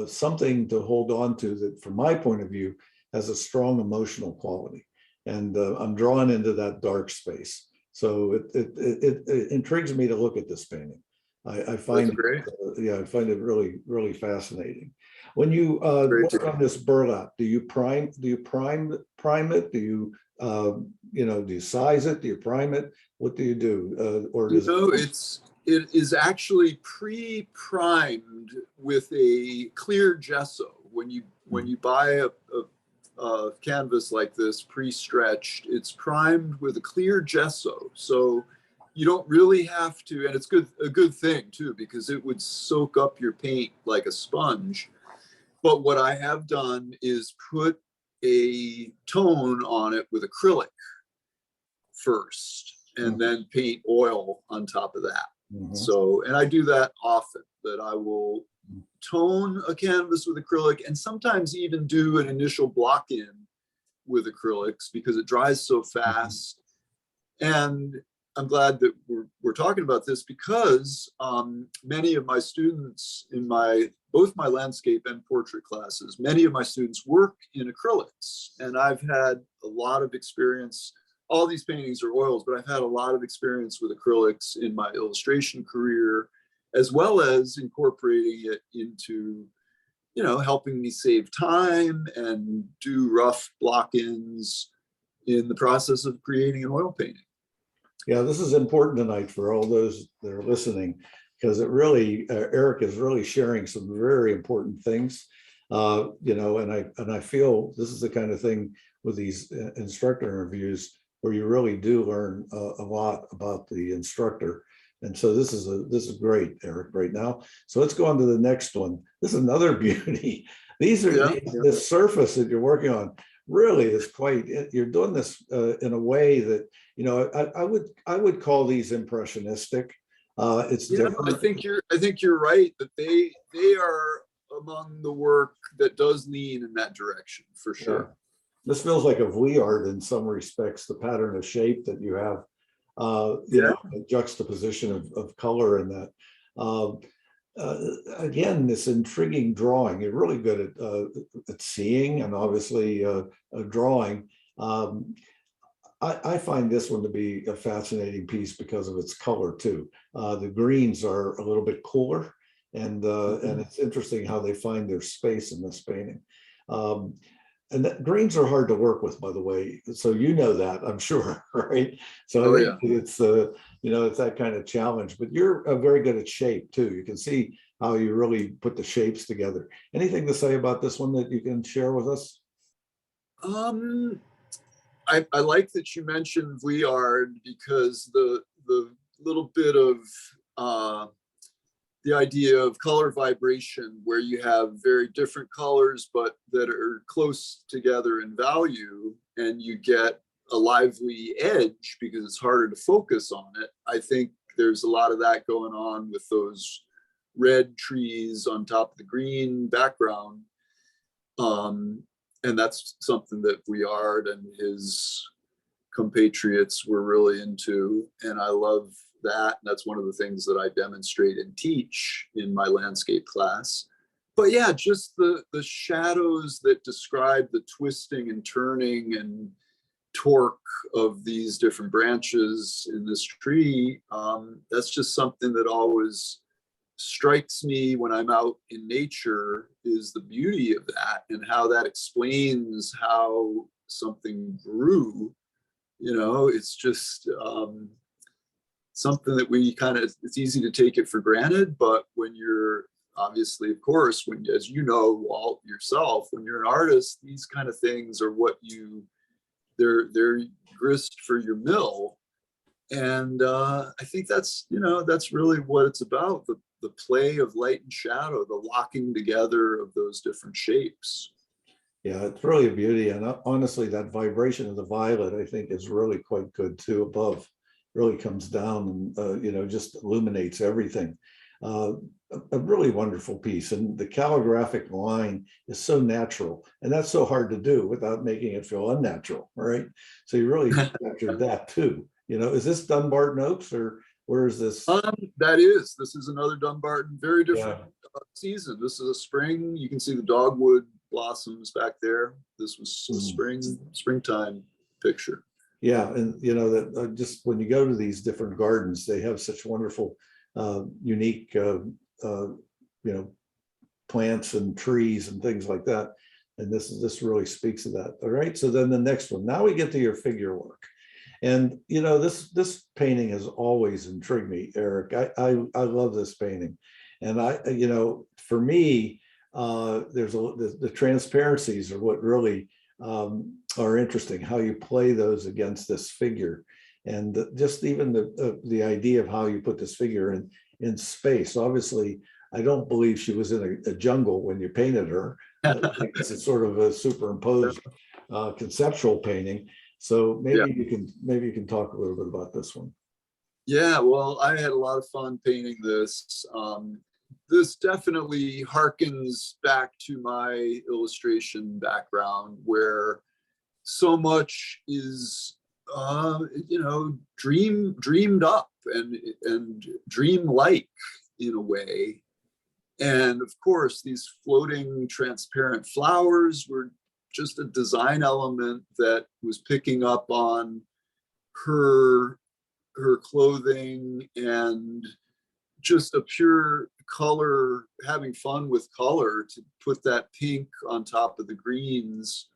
A: something to hold on to that, from my point of view, has a strong emotional quality. And I'm drawn into that dark space. So it intrigues me to look at this painting. I
B: That's
A: find,
B: great.
A: yeah, I find it really, really fascinating. When you
B: Great to
A: work on this burlap, do you prime it? Do you you know, do you size it? Do you prime it? What do you do? Or
B: You
A: does
B: know,
A: it?
B: it is actually pre-primed with a clear gesso. When you buy a canvas like this pre-stretched, it's primed with a clear gesso. So you don't really have to, and it's a good thing too, because it would soak up your paint like a sponge. But what I have done is put a tone on it with acrylic first, and
A: Mhm,
B: then paint oil on top of that.
A: mhm,
B: So, and I do that often, that I will tone a canvas with acrylic and sometimes even do an initial block in with acrylics because it dries so
A: mhm,
B: fast. And I'm glad that we're talking about this because many of my students in both my landscape and portrait classes, many of my students work in acrylics. And I've had a lot of experience all these paintings are oils, but I've had a lot of experience with acrylics in my illustration career, as well as incorporating it into, helping me save time and do rough block-ins in the process of creating an oil painting.
A: Yeah, this is important tonight for all those that are listening, because it really, Eric is really sharing some very important things. And I feel this is the kind of thing with these instructor interviews where you really do learn a lot about the instructor. And so this is great, Eric, right now. So let's go on to the next one. This is another beauty. These are the surface that you're working on really is quite, you're doing this in a way that, I would call these impressionistic. It's different.
B: I think you're right that they are among the work that does lean in that direction for sure.
A: Yeah. This feels like a V art in some respects, the pattern of shape that you have, a juxtaposition of color in that. Again, this intriguing drawing. You're really good at seeing and obviously drawing. I find this one to be a fascinating piece because of its color too. The greens are a little bit cooler, and it's interesting how they find their space in this painting. And greens are hard to work with, by the way. So that, I'm sure, right? So I think it's it's that kind of challenge. But you're very good at shape too. You can see how you really put the shapes together. Anything to say about this one that you can share with us?
B: I like that you mentioned Vuillard, because the little bit of the idea of color vibration, where you have very different colors but that are close together in value, and you get a lively edge because it's harder to focus on it. I think there's a lot of that going on with those red trees on top of the green background. And that's something that Vuillard and his compatriots were really into. And I love that. And that's one of the things that I demonstrate and teach in my landscape class. But yeah, just the shadows that describe the twisting and turning and torque of these different branches in this tree. That's just something that always strikes me when I'm out in nature, is the beauty of that and how that explains how something grew. It's just something that we it's easy to take it for granted, but when you're obviously, of course, as you know, Walt, yourself, when you're an artist, these kind of things are what they're grist for your mill. And I think that's really what it's about, the play of light and shadow, the locking together of those different shapes.
A: Yeah, it's really a beauty. And honestly, that vibration of the violet, I think, is really quite good too. Above, really comes down and, just illuminates everything. A really wonderful piece. And the calligraphic line is so natural. And that's so hard to do without making it feel unnatural, right? So you really captured that too. Is this Dunbarton Oaks, or where is this?
B: This is another Dunbarton, very different season. This is a spring. You can see the dogwood blossoms back there. This was a springtime picture.
A: Yeah, and that just when you go to these different gardens, they have such wonderful, unique, plants and trees and things like that. And this really speaks to that. All right. So then the next one. Now we get to your figure work. And this painting has always intrigued me, Eric. I love this painting, and for me, there's the transparencies are what really are interesting. How you play those against this figure, and just even the idea of how you put this figure in space. Obviously, I don't believe she was in a jungle when you painted her. It's sort of a superimposed conceptual painting. So maybe you can talk a little bit about this one.
B: Yeah, well, I had a lot of fun painting this. This definitely harkens back to my illustration background, where so much is dreamed up and dreamlike in a way. And of course, these floating transparent flowers were just a design element that was picking up on her her clothing and just a pure color, having fun with color to put that pink on top of the greens.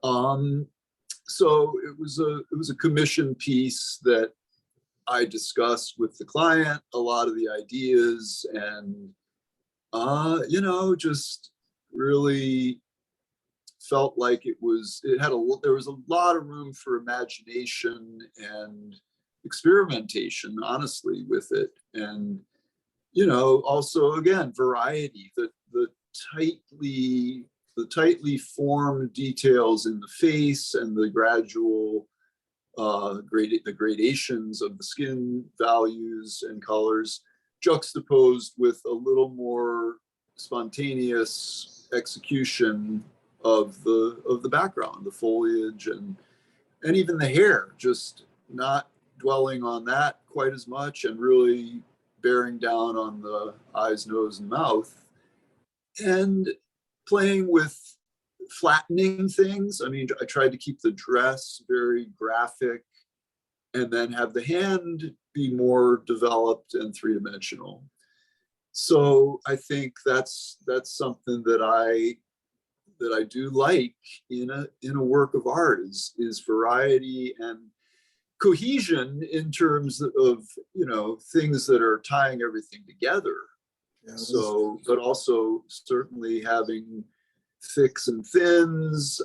B: So it was a commission piece that I discussed with the client a lot of the ideas, and just really felt like there was a lot of room for imagination and experimentation, honestly, with it. And also, again, variety, tightly the tightly formed details in the face and the gradual the gradations of the skin values and colors, juxtaposed with a little more spontaneous execution of the background, the foliage, and even the hair, just not dwelling on that quite as much and really bearing down on the eyes, nose, and mouth, and playing with flattening things. I mean, I tried to keep the dress very graphic and then have the hand be more developed and three-dimensional. So I think that's something that I do like in a work of art is variety and cohesion in terms of things that are tying everything together.
A: Yeah,
B: So, but also certainly having thicks and thins,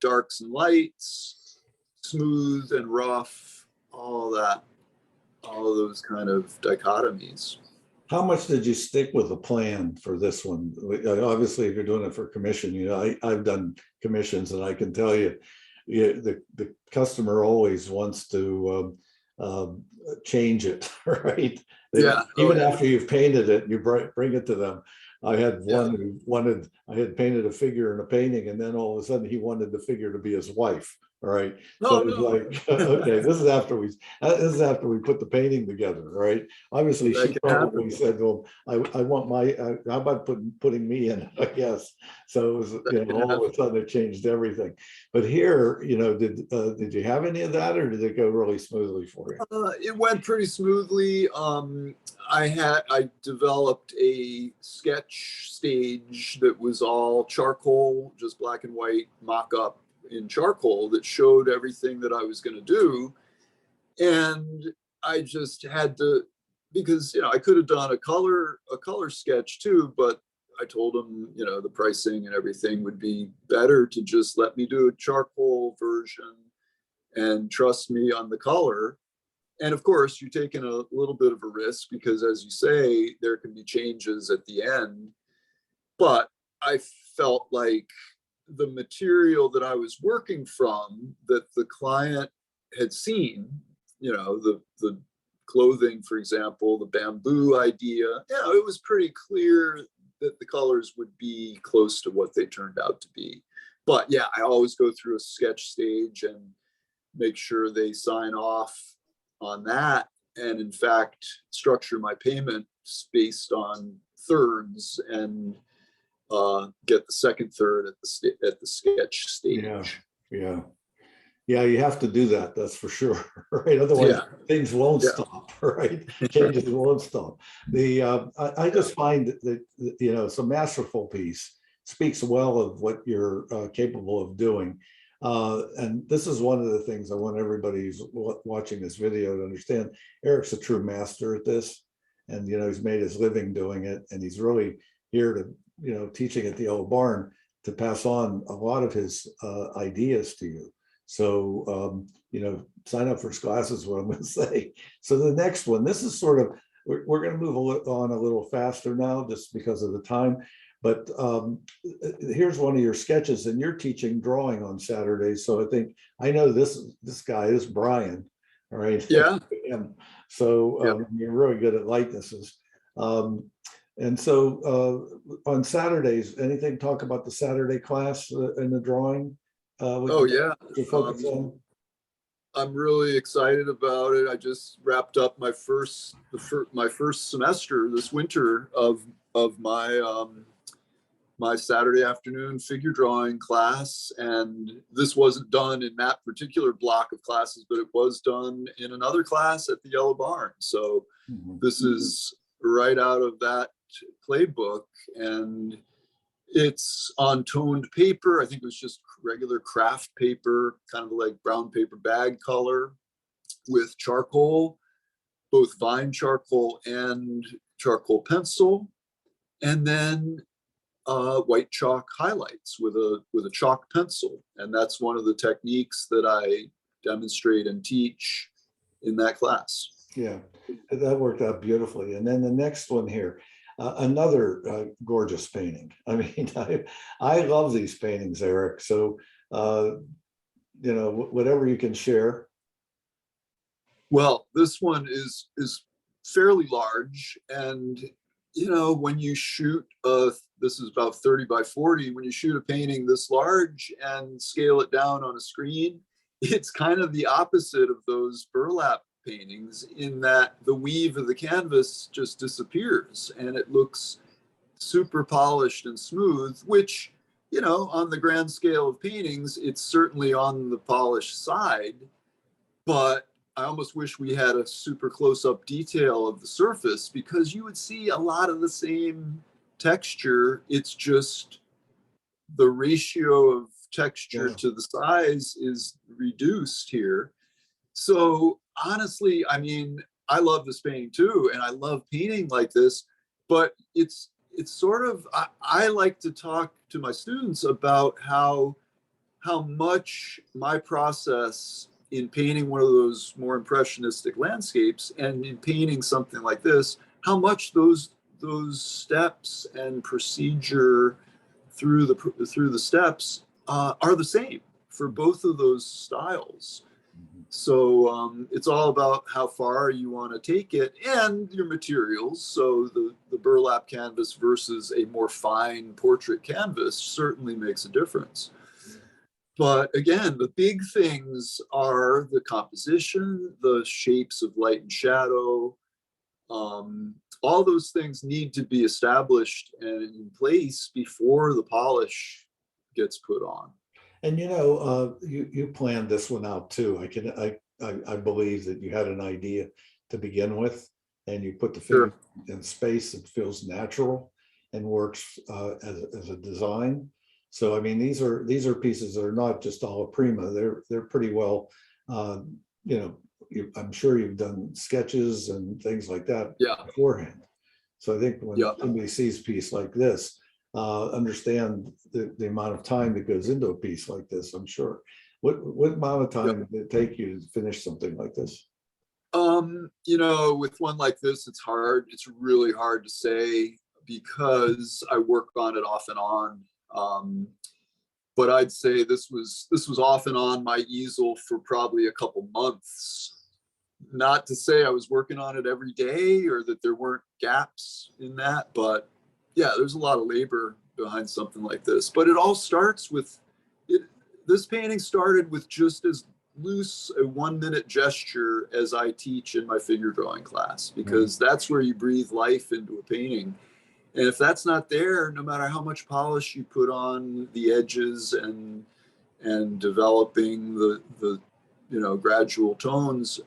B: darks and lights, smooth and rough, all of those kind of dichotomies.
A: how much did you stick with the plan for this one? Obviously, if you're doing it for commission, I've done commissions, and I can tell you, the customer always wants to change it, right? Even after you've painted it, you bring it to them. I had one who I had painted a figure in a painting, and then all of a sudden he wanted the figure to be his wife. All right. So it was like, okay, this is after we put the painting together, right? Obviously, she probably said, well, I want how about putting me in it, I guess. So it was, all of a sudden it changed everything. But here, did you have any of that, or did it go really smoothly for you?
B: It went pretty smoothly. I developed a sketch stage that was all charcoal, just black and white mock-up in charcoal that showed everything that I was going to do. And I just had to, because I could have done a color sketch too, but I told him the pricing and everything would be better to just let me do a charcoal version and trust me on the color. And of course, you're taking a little bit of a risk because, as you say, there can be changes at the end. But I felt like the material that I was working from, that the client had seen, the clothing, for example, the bamboo idea, it was pretty clear that the colors would be close to what they turned out to be. But yeah, I always go through a sketch stage and make sure they sign off on that, and in fact structure my payments based on thirds and get the second third at the sketch stage.
A: Yeah, you have to do that, that's for sure, right? Otherwise, things won't stop, right? Changes won't stop. I just find that it's a masterful piece, speaks well of what you're capable of doing. And this is one of the things I want everybody who's watching this video to understand. Eric's a true master at this, and he's made his living doing it, and he's really here to teaching at the old barn to pass on a lot of his ideas to you. So sign up for his classes, what I'm going to say. So the next one, this is sort of, we're going to move on a little faster now just because of the time. But here's one of your sketches, and you're teaching drawing on Saturdays. So I know this guy is Brian, all right?
B: Yeah.
A: So you're really good at likenesses. And so on Saturdays, anything talk about the Saturday class in the drawing?
B: I'm really excited about it. I just wrapped up my first semester this winter of my my Saturday afternoon figure drawing class. And this wasn't done in that particular block of classes, but it was done in another class at the Yellow Barn. So this is right out of that playbook, and it's on toned paper. I think it was just regular craft paper, kind of like brown paper bag color, with charcoal, both vine charcoal and charcoal pencil, and then white chalk highlights with a chalk pencil. And that's one of the techniques that I demonstrate and teach in that class.
A: Yeah, that worked out beautifully. And then the next one here, another gorgeous painting. I mean, I love these paintings, Eric. So, whatever you can share.
B: Well, this one is fairly large, and when you shoot this is about 30 by 40. When you shoot a painting this large and scale it down on a screen, it's kind of the opposite of those burlap paintings, in that the weave of the canvas just disappears and it looks super polished and smooth, which, on the grand scale of paintings, it's certainly on the polished side. But I almost wish we had a super close-up detail of the surface, because you would see a lot of the same texture. It's just the ratio of texture to the size is reduced here. So honestly, I mean, I love this painting too, and I love painting like this, but it's sort of, I like to talk to my students about how much my process in painting one of those more impressionistic landscapes, and in painting something like this, how much those steps and procedure through the steps are the same for both of those styles. So it's all about how far you want to take it and your materials. So the burlap canvas versus a more fine portrait canvas certainly makes a difference. But again, the big things are the composition, the shapes of light and shadow. All those things need to be established and in place before the polish gets put on.
A: And you planned this one out too. I believe that you had an idea to begin with, and you put the figure in space that feels natural and works as a design. So I mean, these are pieces that are not just alla prima. They're pretty well. I'm sure you've done sketches and things like that beforehand. So I think when somebody sees a piece like this, understand the amount of time that goes into a piece like this. I'm sure. What amount of time did it take you to finish something like this?
B: With one like this, it's hard. It's really hard to say, because I work on it off and on. But I'd say this was off and on my easel for probably a couple months. Not to say I was working on it every day or that there weren't gaps in that, but yeah, there's a lot of labor behind something like this. But it all starts with it. This painting started with just as loose a 1-minute gesture as I teach in my figure drawing class, because that's where you breathe life into a painting. And if that's not there, no matter how much polish you put on the edges and developing the gradual tones,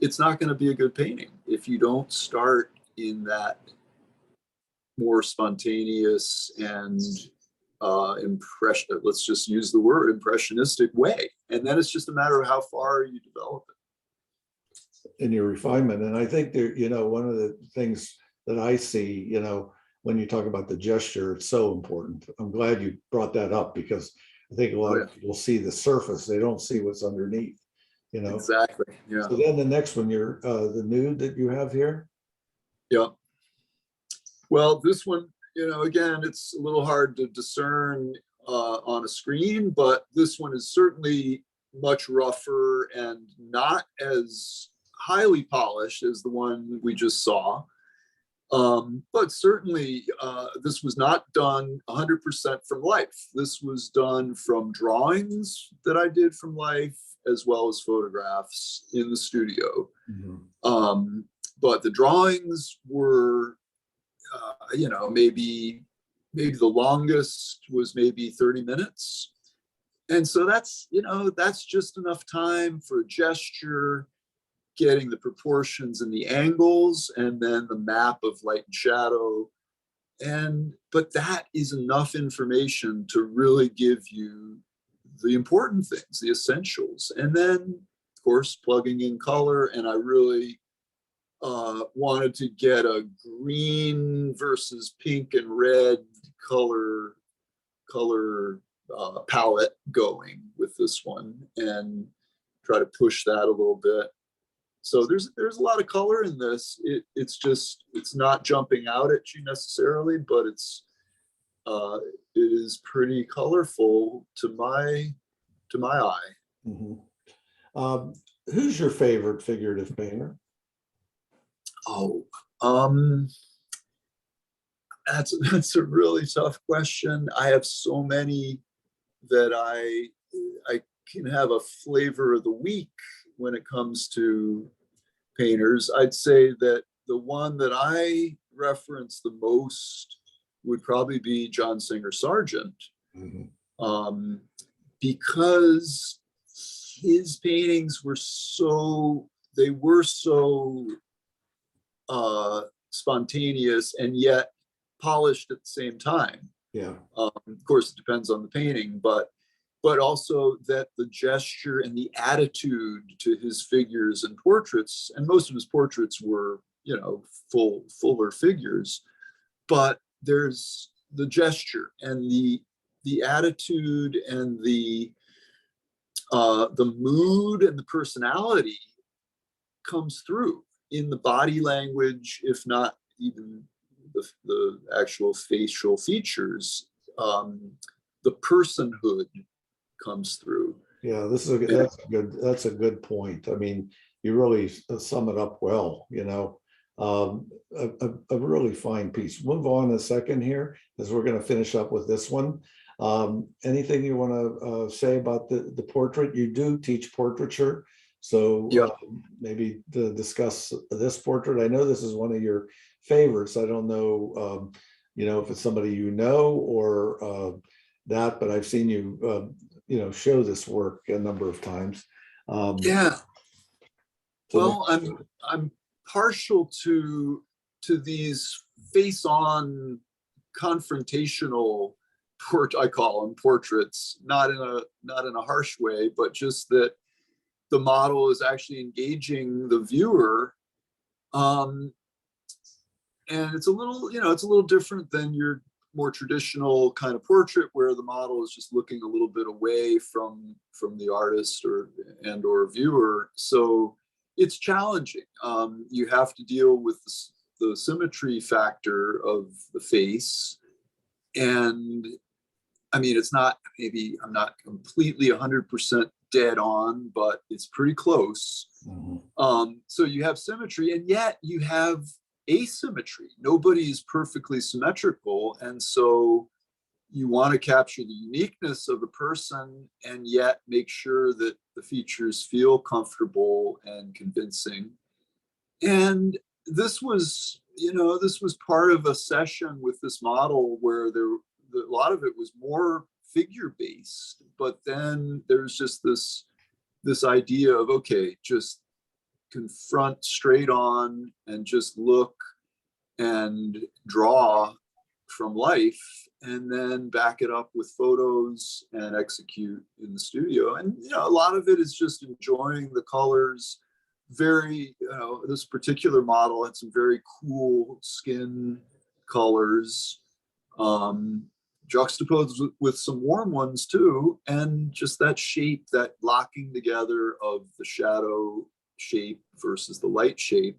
B: it's not going to be a good painting if you don't start in that more spontaneous and let's just use the word impressionistic way. And then it's just a matter of how far you develop it.
A: In your refinement. And I think one of the things that I see, when you talk about the gesture, it's so important. I'm glad you brought that up, because I think a lot of people see the surface. They don't see what's underneath,
B: Exactly. Yeah.
A: So then the next one, the nude that you have here.
B: Yeah. Well, this one, again, it's a little hard to discern on a screen, but this one is certainly much rougher and not as highly polished as the one we just saw. But certainly this was not done 100% from life. This was done from drawings that I did from life, as well as photographs in the studio. But the drawings were, maybe maybe the longest was maybe 30 minutes. And so that's, that's just enough time for a gesture, getting the proportions and the angles, and then the map of light and shadow. But that is enough information to really give you the important things, the essentials. And then, of course, plugging in color. And I really wanted to get a green versus pink and red color palette going with this one, and try to push that a little bit. So there's a lot of color in this. It's not jumping out at you necessarily, but it is pretty colorful to my eye.
A: Mhm. Who's your favorite figurative painter?
B: Oh, that's a really tough question. I have so many that I can have a flavor of the week when it comes to painters. I'd say that the one that I reference the most would probably be John Singer Sargent, because his paintings were so spontaneous and yet polished at the same time.
A: Yeah.
B: Of course, it depends on the painting, but also that the gesture and the attitude to his figures and portraits, and most of his portraits were, fuller figures, but there's the gesture and the attitude and the mood and the personality comes through in the body language, if not even the actual facial features. The personhood comes through.
A: Yeah, that's a good point. I mean, you really sum it up well, a really fine piece. Move on a second here, as we're going to finish up with this one. Anything you want to say about the portrait? You do teach portraiture, so
B: Yep.
A: maybe to discuss this portrait. I know this is one of your favorites. I don't know, if it's somebody or that, but I've seen you, show this work a number of times.
B: Yeah.
A: So
B: Well, I'm partial to these face-on confrontational I call them portraits, not in a harsh way, but just that the model is actually engaging the viewer. And it's a little different than your more traditional kind of portrait where the model is just looking a little bit away from the artist or viewer. So it's challenging. You have to deal with the symmetry factor of the face. And I mean, maybe I'm not completely 100% dead on, but it's pretty close. So you have symmetry, and yet you have asymmetry. Nobody is perfectly symmetrical. And so you want to capture the uniqueness of the person and yet make sure that the features feel comfortable and convincing. And this was part of a session with this model where a lot of it was more figure based, but then there's just this idea of, okay, just confront straight on and just look and draw from life, and then back it up with photos and execute in the studio. And a lot of it is just enjoying the colors. This particular model had some very cool skin colors, juxtaposed with some warm ones too, and just that shape, that locking together of the shadow shape versus the light shape,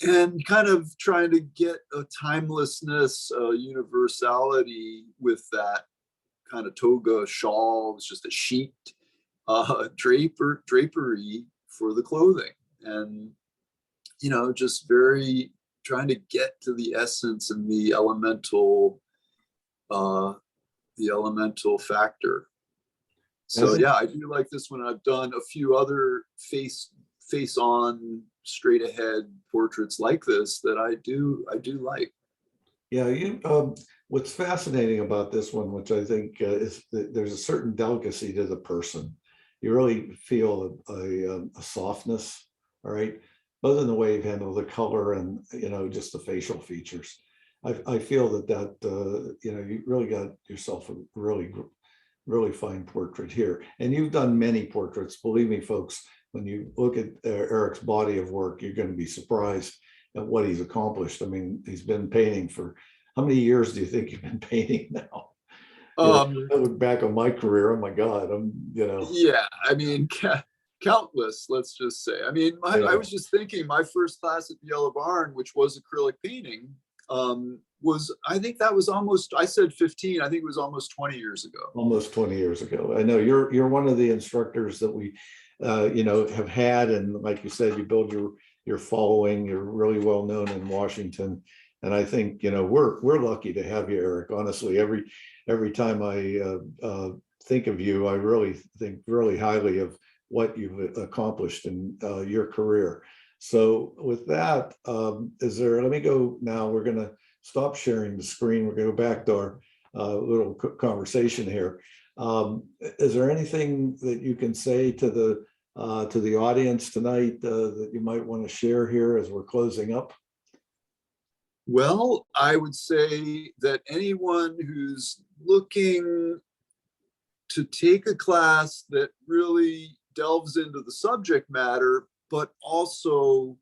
B: and kind of trying to get a timelessness, a universality with that kind of toga shawl. It's just a sheet drapery for the clothing, and just very trying to get to the essence and the elemental factor. So yeah, I do like this one. I've done a few other face on straight ahead portraits like this that I do like.
A: Yeah, what's fascinating about this one, which I think is that there's a certain delicacy to the person. You really feel a softness, all right, both in the way you handle the color and, just the facial features. I feel that you really got yourself a really fine portrait here. And you've done many portraits. Believe me, folks, when you look at Eric's body of work, you're going to be surprised at what he's accomplished. I mean, he's been painting for, how many years do you think you've been painting now? I look back on my career, oh my God,
B: Yeah, I mean, countless, let's just say. I mean, I was just thinking my first class at the Yellow Barn, which was acrylic painting, I think that was almost, I said 15, I think it was almost 20 years ago.
A: Almost 20 years ago. I know you're one of the instructors that we, have had, and like you said, you build your following. You're really well known in Washington, and I think we're lucky to have you, Eric. Honestly, every time I think of you, I really think really highly of what you've accomplished in your career. So with that, let me go now. We're going to stop sharing the screen. We're going to go back to our little conversation here. Is there anything that you can say to the audience tonight that you might want to share here as we're closing up?
B: Well, I would say that anyone who's looking to take a class that really delves into the subject matter, but also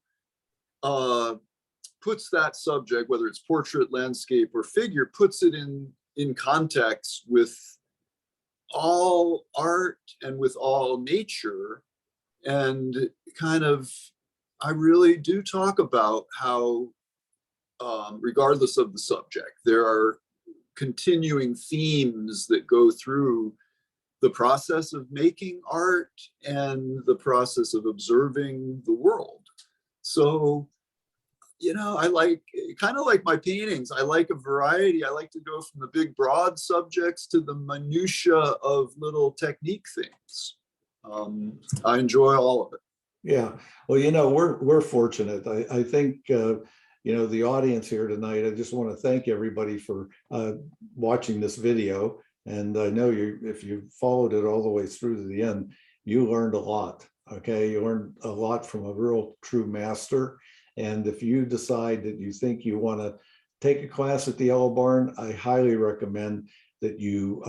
B: puts that subject, whether it's portrait, landscape, or figure, puts it in context with all art and with all nature. And kind of, I really do talk about how, regardless of the subject, there are continuing themes that go through the process of making art and the process of observing the world. So, I kind of like my paintings. I like a variety. I like to go from the big, broad subjects to the minutia of little technique things. I enjoy all of it.
A: Yeah, well, we're fortunate. I think the audience here tonight. I just want to thank everybody for watching this video. And I know if you followed it all the way through to the end, you learned a lot. Okay, you learned a lot from a real true master. And if you decide that you think you want to take a class at the Yellow Barn, I highly recommend that you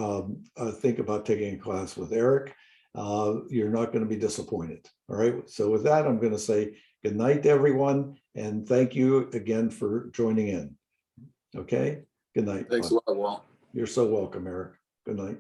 A: think about taking a class with Eric. You're not going to be disappointed. All right. So with that, I'm going to say good night to everyone. And thank you again for joining in. Okay. Good night.
B: Thanks a lot, Walt.
A: You're so welcome, Eric. Good night.